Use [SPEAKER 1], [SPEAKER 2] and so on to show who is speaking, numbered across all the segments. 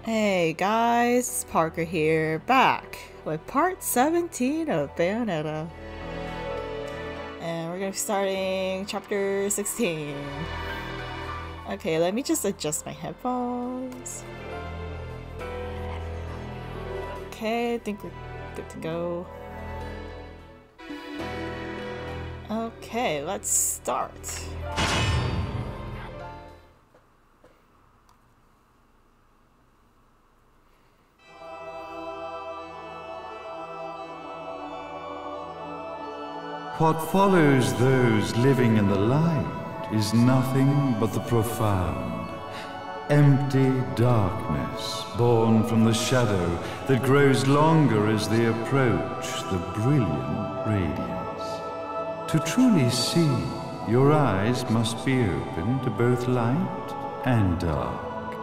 [SPEAKER 1] Hey guys, Parker here, back with part 17 of Bayonetta. And we're gonna be starting chapter 16. Okay, let me just adjust my headphones. Okay, I think we're good to go. Okay, let's start.
[SPEAKER 2] What follows those living in the light is nothing but the profound, empty darkness born from the shadow that grows longer as they approach the brilliant radiance. To truly see, your eyes must be open to both light and dark.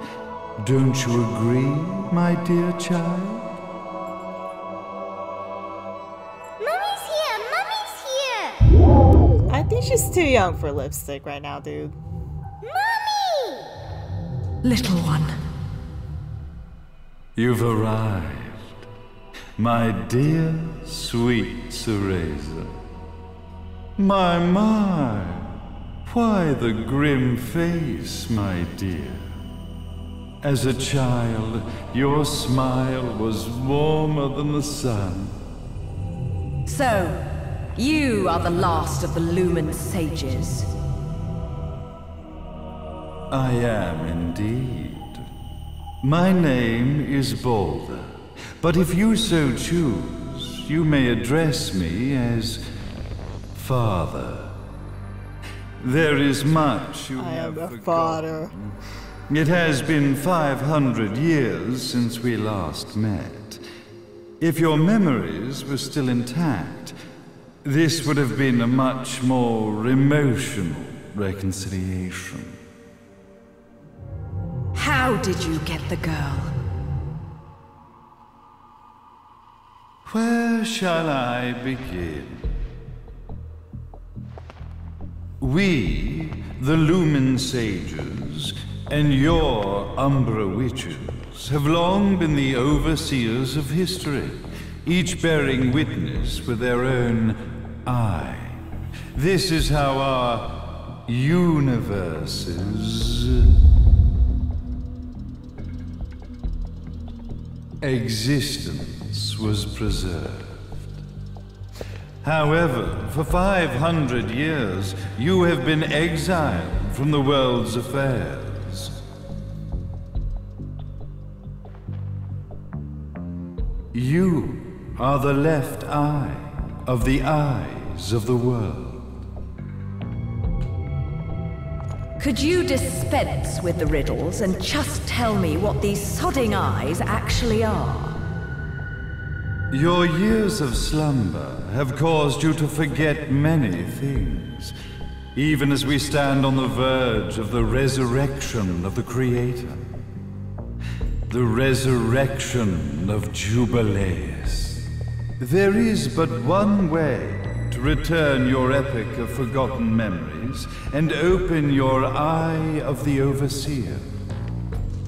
[SPEAKER 2] Don't you agree, my dear child?
[SPEAKER 1] I think she's too young for lipstick right now, dude.
[SPEAKER 3] Mommy! Little one.
[SPEAKER 2] You've arrived, my dear, sweet Cereza. My, why the grim face, my dear? As a child, your smile was warmer than the sun.
[SPEAKER 3] So, you are the last of the Lumen Sages.
[SPEAKER 2] I am indeed. My name is Balder, but if you so choose, you may address me as Father. There is much you have forgotten.
[SPEAKER 1] Father.
[SPEAKER 2] It has been 500 years since we last met. If your memories were still intact, this would have been a much more emotional reconciliation.
[SPEAKER 3] How did you get the girl?
[SPEAKER 2] Where shall I begin? We, the Lumen Sages, and your Umbra Witches, have long been the overseers of history, each bearing witness with their own eye. This is how our universe's existence was preserved. However, for 500 years, you have been exiled from the world's affairs. You are the left eye of the eyes of the world.
[SPEAKER 3] Could you dispense with the riddles and just tell me what these sodding eyes actually are?
[SPEAKER 2] Your years of slumber have caused you to forget many things, even as we stand on the verge of the resurrection of the Creator. The resurrection of Jubileus. There is but one way to return your epic of forgotten memories and open your eye of the Overseer.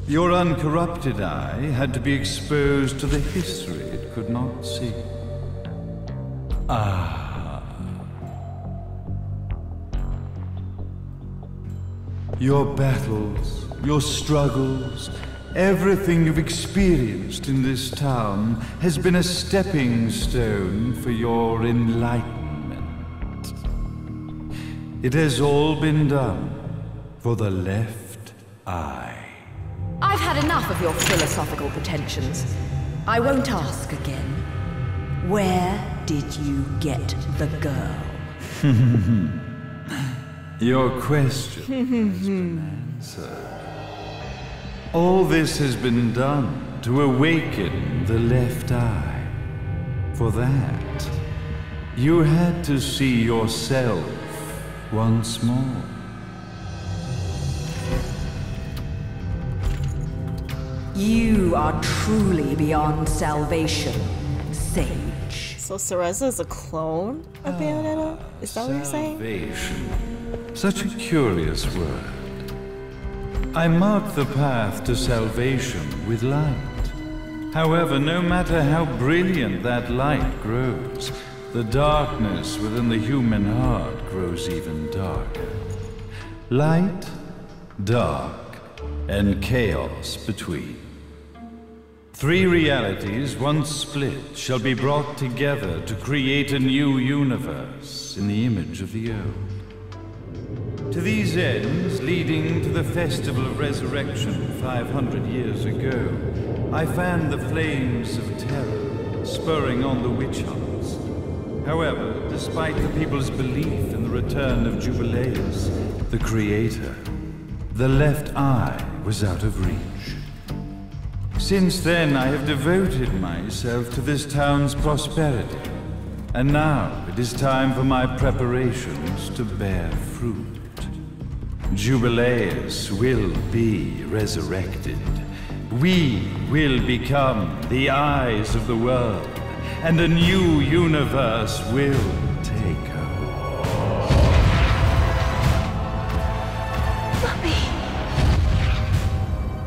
[SPEAKER 2] Your uncorrupted eye had to be exposed to the history it could not see. Ah. Your battles, your struggles, everything you've experienced in this town has been a stepping stone for your enlightenment. It has all been done for the left eye.
[SPEAKER 3] I've had enough of your philosophical pretensions. I won't ask again. Where did you get the girl?
[SPEAKER 2] Your question has been answered. All this has been done to awaken the left eye. For that, you had to see yourself once more.
[SPEAKER 3] You are truly beyond salvation, Sage.
[SPEAKER 1] So Cereza is a clone of Bayonetta? Is that what you're saying?
[SPEAKER 2] Salvation. Such a curious word. I mark the path to salvation with light. However, no matter how brilliant that light grows, the darkness within the human heart grows even darker. Light, dark, and chaos between. Three realities, once split, shall be brought together to create a new universe in the image of the old. To these ends, leading to the Festival of Resurrection 500 years ago, I fanned the flames of terror, spurring on the witch hunts. However, despite the people's belief in the return of Jubileus, the Creator, the left eye was out of reach. Since then, I have devoted myself to this town's prosperity, and now it is time for my preparations to bear fruit. Jubileus will be resurrected. We will become the eyes of the world, and a new universe will take hold.
[SPEAKER 3] Mummy!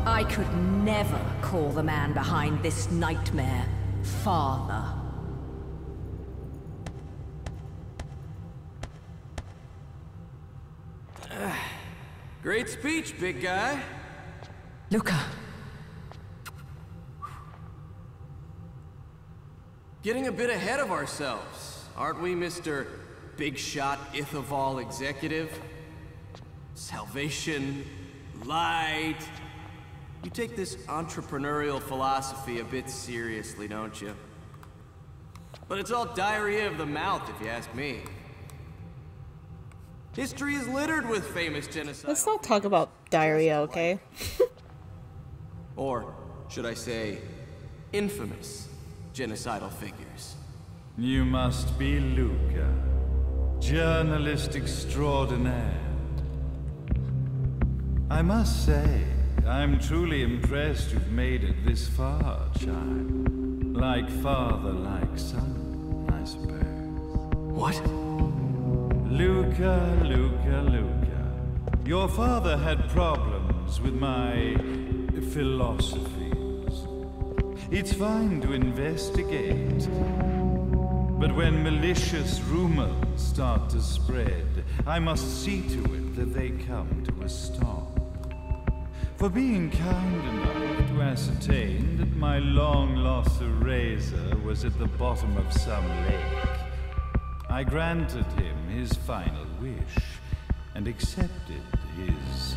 [SPEAKER 3] I could never call the man behind this nightmare father.
[SPEAKER 4] Great speech, big guy.
[SPEAKER 3] Luca.
[SPEAKER 4] Getting a bit ahead of ourselves, aren't we, Mr. Big Shot Ithaval Executive? Salvation, light. You take this entrepreneurial philosophy a bit seriously, don't you? But it's all diarrhea of the mouth, if you ask me. History is littered with famous genocides.
[SPEAKER 1] Let's not talk about diarrhea, okay?
[SPEAKER 4] Or, should I say, infamous genocidal figures.
[SPEAKER 2] You must be Luca, journalist extraordinaire. I must say, I'm truly impressed you've made it this far, child. Like father, like son, I suppose.
[SPEAKER 4] What?
[SPEAKER 2] Luca, Luca, Luca. Your father had problems with my philosophies. It's fine to investigate, but when malicious rumors start to spread, I must see to it that they come to a stop. For being kind enough to ascertain that my long-lost eraser was at the bottom of some lake, I granted him his final wish and accepted his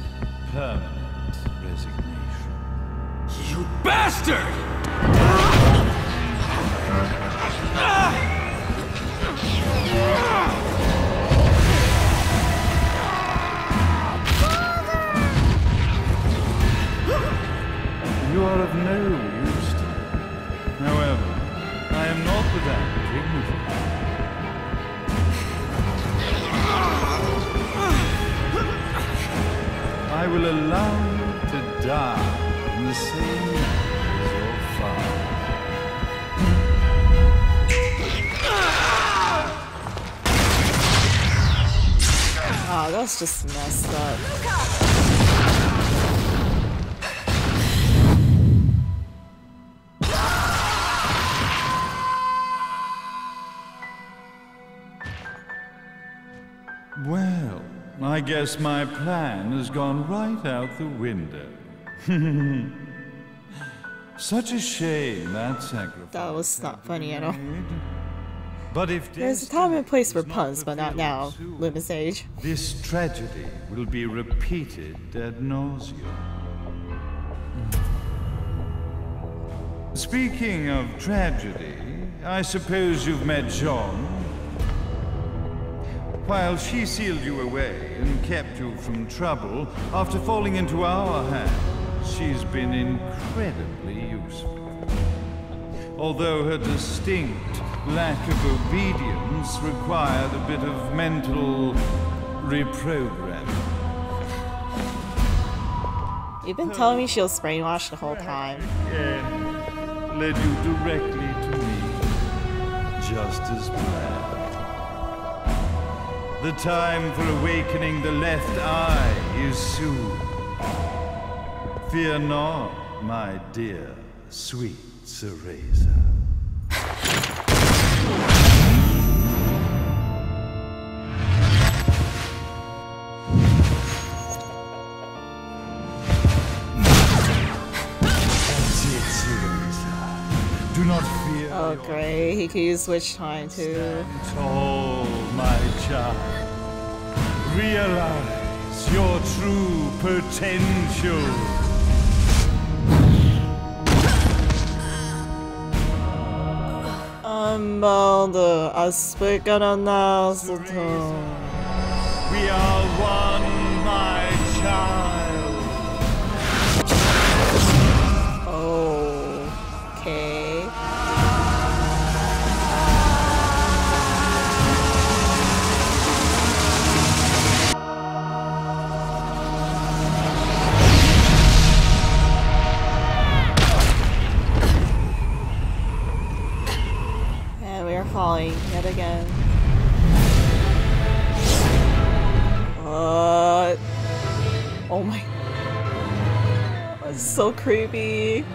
[SPEAKER 2] permanent resignation.
[SPEAKER 4] You bastard!
[SPEAKER 2] You are of no use to me. However, I am not without dignity. I will allow you to die in the same way as your father.
[SPEAKER 1] Oh, that's just messed up.
[SPEAKER 2] Well, I guess my plan has gone right out the window. Such a shame that sacrifice.
[SPEAKER 1] That was not funny at all.
[SPEAKER 2] But if
[SPEAKER 1] There's a time and place for puns, but not now, Lumen Sage.
[SPEAKER 2] this tragedy will be repeated ad nauseum. Speaking of tragedy, I suppose you've met Jean. While she sealed you away and kept you from trouble, after falling into our hands, she's been incredibly useful. Although her distinct lack of obedience required a bit of mental reprogramming.
[SPEAKER 1] You've been telling me she was brainwashed the whole time.
[SPEAKER 2] And led you directly to me, just as planned. The time for awakening the left eye is soon. Fear not, my dear, sweet Cereza. Do not fear.
[SPEAKER 1] Oh great, he can use switch time too.
[SPEAKER 2] Stand tall, my child. Realize your true potential.
[SPEAKER 1] 안방도 아스페가나 나스토.
[SPEAKER 2] We are one, my child.
[SPEAKER 1] Okay. And we are falling yet again. Oh my. It's so creepy.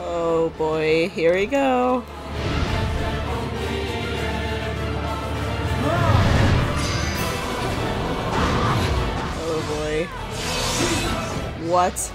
[SPEAKER 1] Oh boy, here we go. Oh boy. What?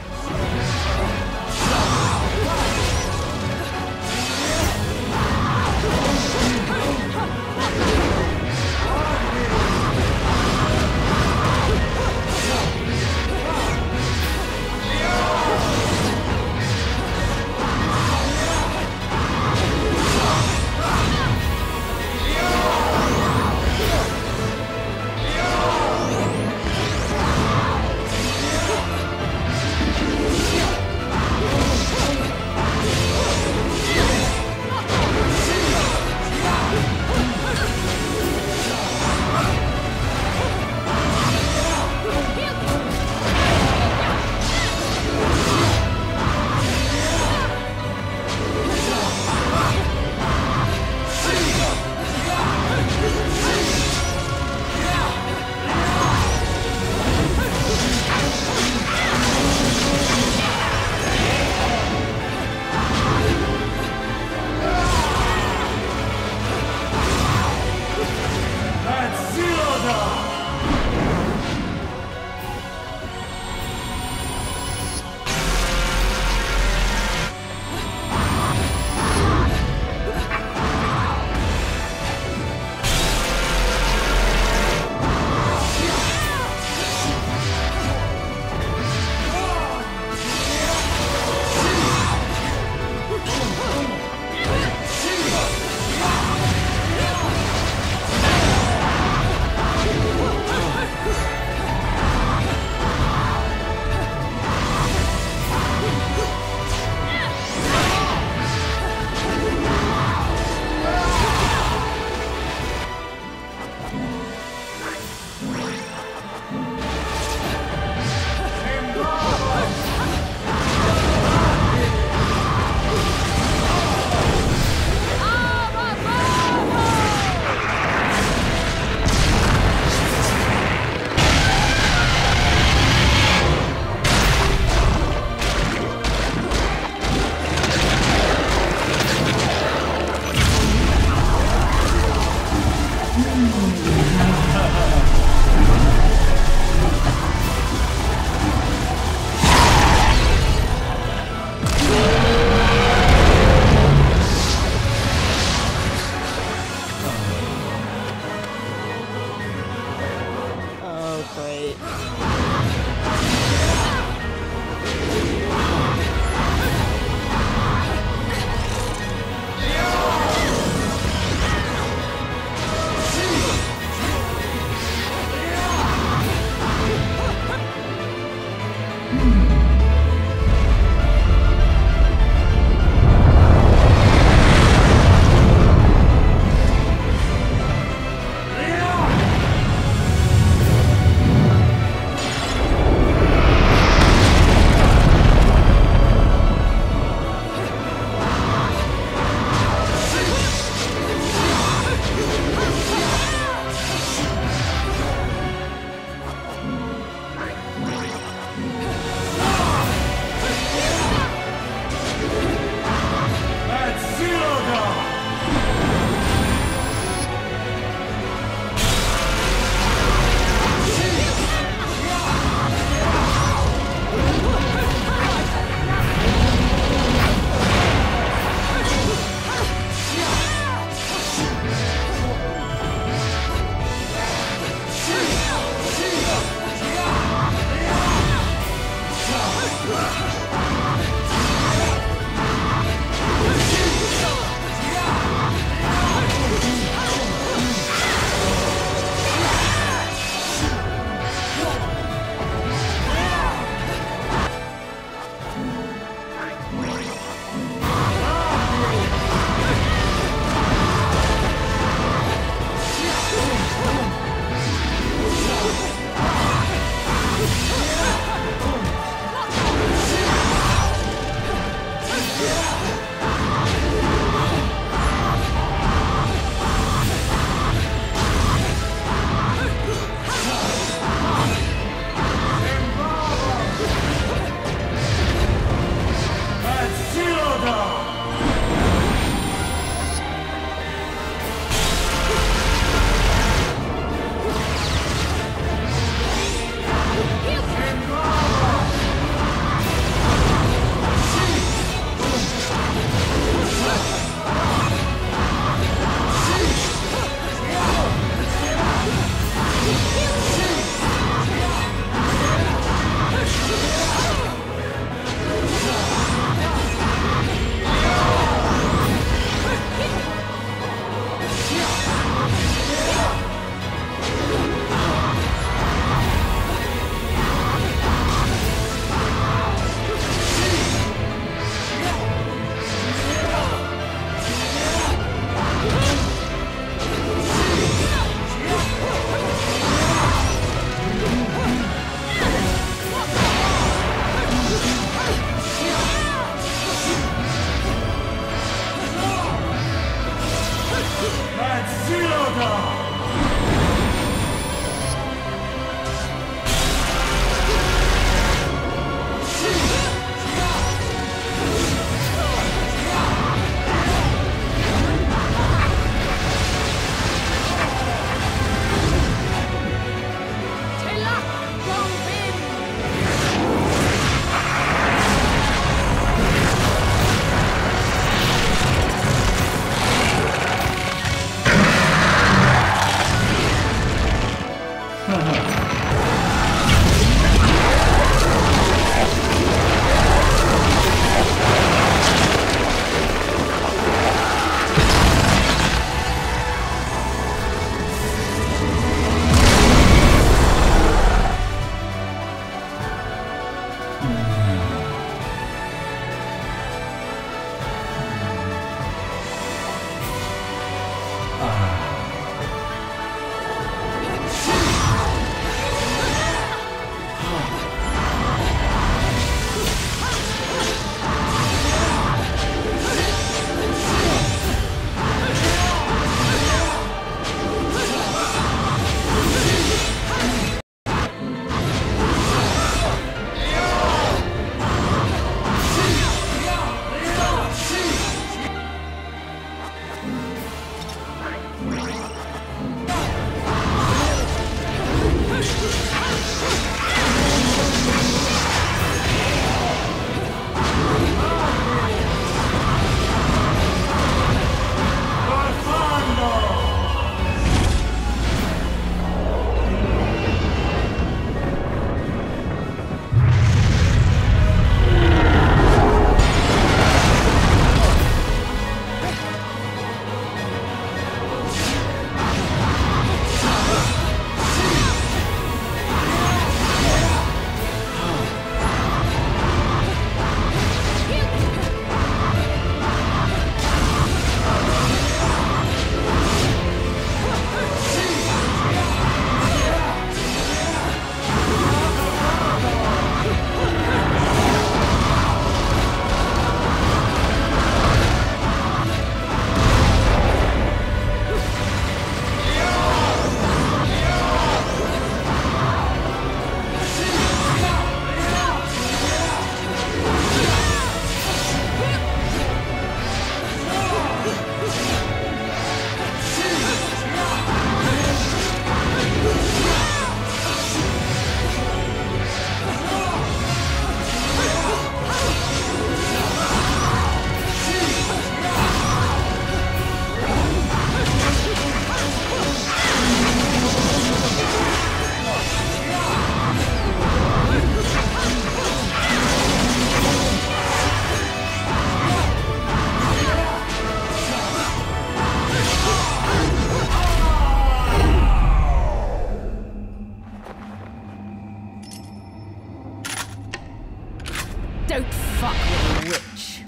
[SPEAKER 3] Don't fuck with a witch.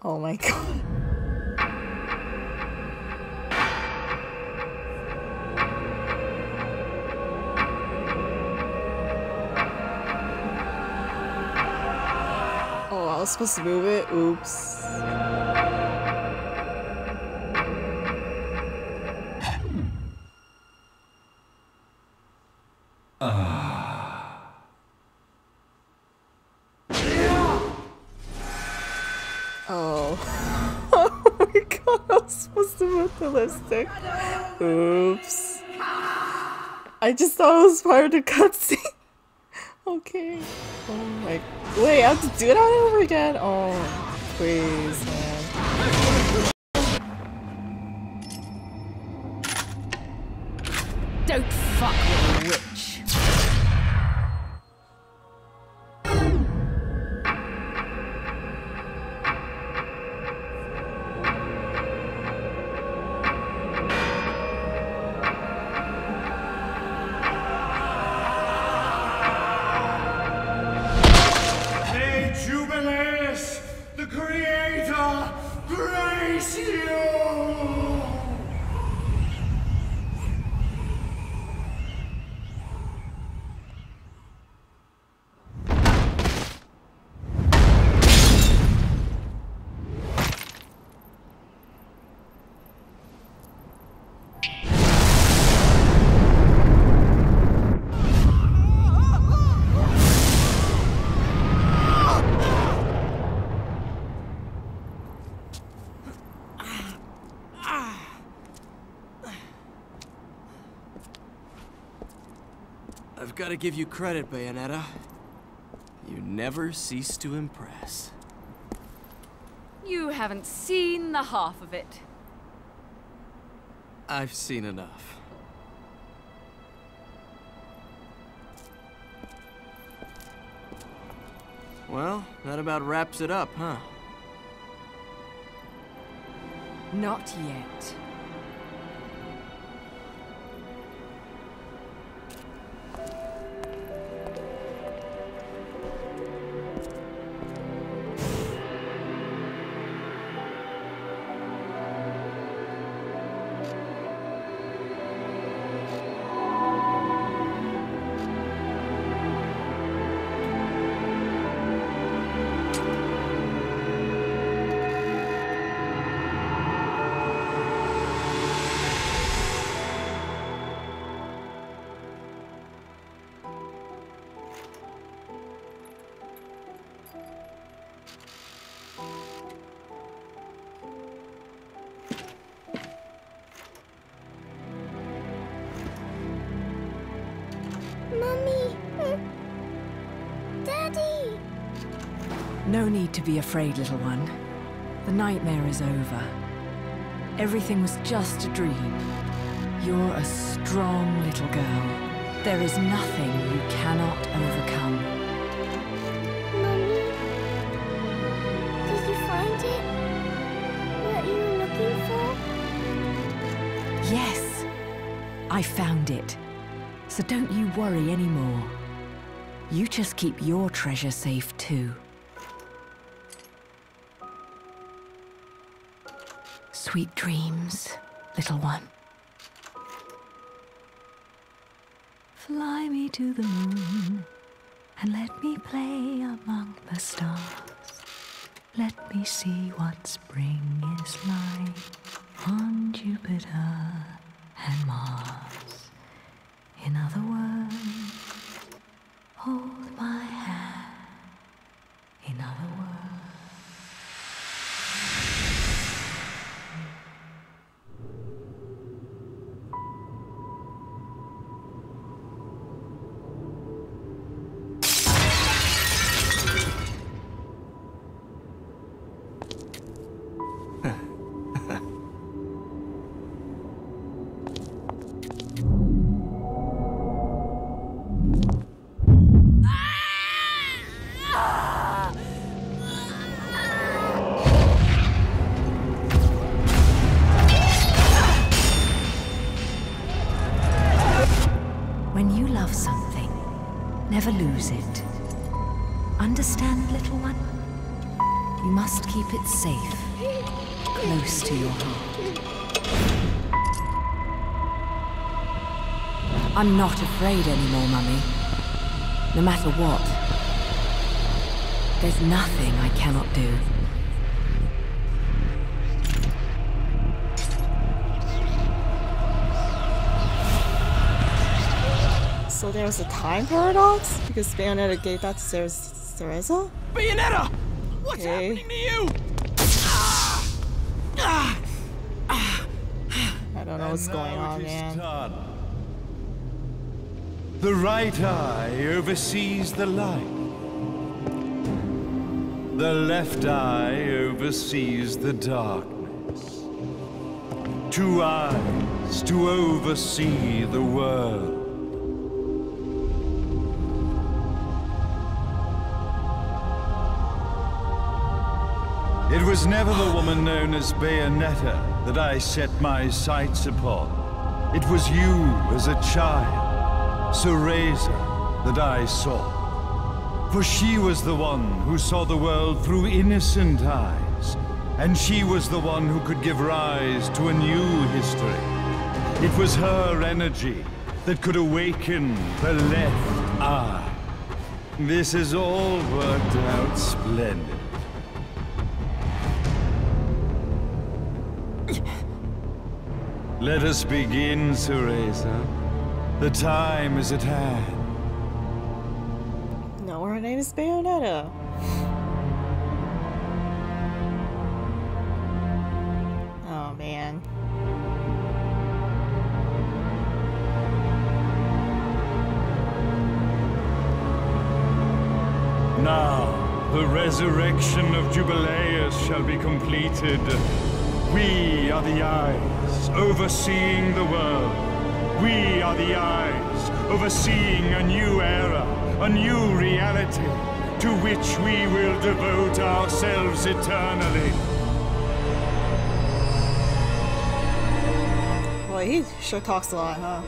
[SPEAKER 1] Oh my god. Oh, I was supposed to move it? Oops. Oh. Oh my god, I was supposed to move the lipstick. Oops. I just thought it was part of the cutscene. Okay. Oh my. Wait, I have to do it all over again? Oh, please, man.
[SPEAKER 3] Don't fuck with a witch.
[SPEAKER 5] The Creator, grace you!
[SPEAKER 4] I've got to give you credit, Bayonetta. You never cease to impress.
[SPEAKER 3] You haven't seen the half of it.
[SPEAKER 4] I've seen enough. Well, that about wraps it up, huh?
[SPEAKER 3] Not yet.
[SPEAKER 6] Mummy! Daddy!
[SPEAKER 3] No need to be afraid, little one. The nightmare is over. Everything was just a dream. You're a strong little girl. There is nothing you cannot overcome.
[SPEAKER 6] Mummy? Did you find it? What you were looking for?
[SPEAKER 3] Yes, I found it. So don't you worry anymore. You just keep your treasure safe too. Sweet dreams, little one. Fly me to the moon and let me play among the stars. Let me see what spring is like on Jupiter and Mars. In other words, hold my hand. In other words. When you love something, never lose it. Understand, little one? You must keep it safe, close to your heart. I'm not afraid anymore, Mummy. No matter what. There's nothing I cannot do.
[SPEAKER 1] So there was a time paradox? Because Bayonetta gave that to Cereza?
[SPEAKER 4] Bayonetta! What's
[SPEAKER 1] Okay.
[SPEAKER 4] happening to you?
[SPEAKER 1] I don't know what's going on, man.
[SPEAKER 2] The right eye oversees the light. The left eye oversees the darkness. Two eyes to oversee the world. It was never the woman known as Bayonetta that I set my sights upon. It was you as a child, Cereza, that I saw. For she was the one who saw the world through innocent eyes, and she was the one who could give rise to a new history. It was her energy that could awaken the left eye. This has all worked out splendid. Let us begin, Cereza. The time is at hand.
[SPEAKER 1] No, her name is Bayonetta. Oh, man.
[SPEAKER 2] Now, the resurrection of Jubileus shall be completed. We are the eyes overseeing the world. We are the eyes overseeing a new era, a new reality,
[SPEAKER 5] to which we will devote ourselves eternally.
[SPEAKER 1] Boy, he sure talks a lot, huh?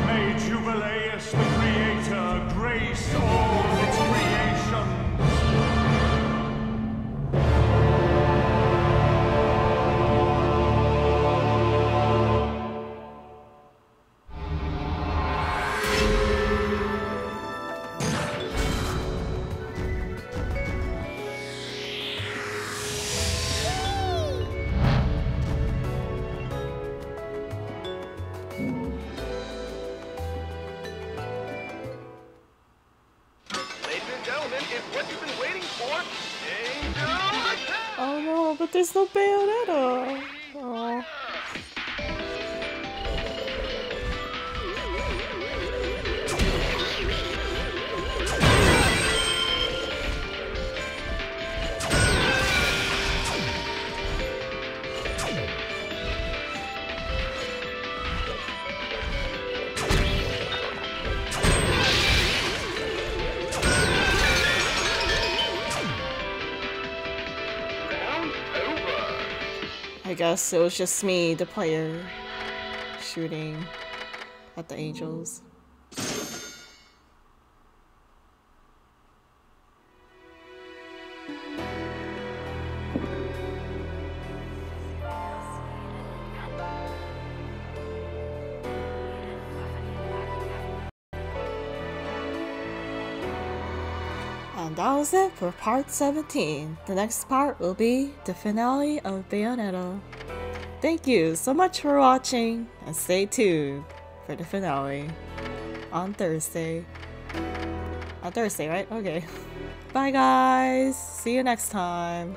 [SPEAKER 5] May Jubileus the Creator grace all its creations.
[SPEAKER 1] Oh no, but there's no Bayonetta! Oh. I guess it was just me, the player, shooting at the angels. And that was it for part 17. The next part will be the finale of Bayonetta. Thank you so much for watching, and stay tuned for the finale on Thursday. On Thursday, right? Okay. Bye guys! See you next time!